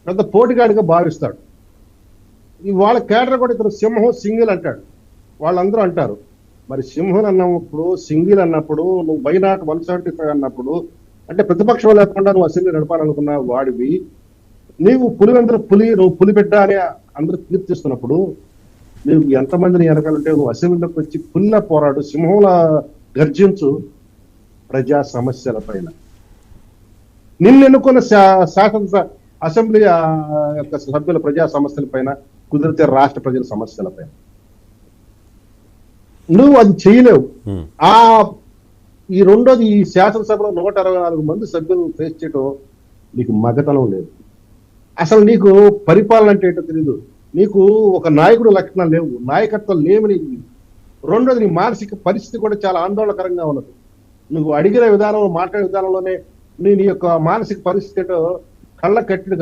పెద్ద పోటీగాడిగా భావిస్తాడు. వాళ్ళ కేడర్ కూడా ఇతను సింహం సింగిల్ అంటాడు. వాళ్ళందరూ అంటారు మరి సింహం అన్నప్పుడు సింగిల్ అన్నప్పుడు నువ్వు బై నాట్ 175 అన్నప్పుడు అంటే ప్రతిపక్షం లేకుండా నువ్వు అసెంబ్లీ నడపాలనుకున్న వాడివి, నీవు పులివెందుల పులి, నువ్వు పులిబిడ్డ అని అందరూ కీర్తిస్తున్నప్పుడు నువ్వు ఎంతమందిని వెనకాలంటే నువ్వు అసెంబ్లీలోకి వచ్చి పుల్ల పోరాడు, సింహంలా గర్జించు ప్రజా సమస్యల పైన. నిన్ను ఎన్నుకున్న శాసన అసెంబ్లీ యొక్క సభ్యుల ప్రజా సమస్యల పైన, కుదిరితే రాష్ట్ర ప్రజల సమస్యల పైన నువ్వు అది చేయలేవు. ఆ ఈ రెండోది, ఈ శాసనసభలో 164 మంది సభ్యులను ఫేస్ చేయడం నీకు మగతనం లేదు. అసలు నీకు పరిపాలన అంటే ఏంటో తెలియదు. నీకు ఒక నాయకుడు లక్షణాలు లేవు, నాయకత్వం లేవు నీకు. రెండోది, నీ మానసిక పరిస్థితి కూడా చాలా ఆందోళనకరంగా ఉన్నది. నువ్వు అడిగిన విధానంలో, మాట్లాడే విధానంలోనే నీ యొక్క మానసిక పరిస్థితి ఏంటో కళ్ళ కట్టిన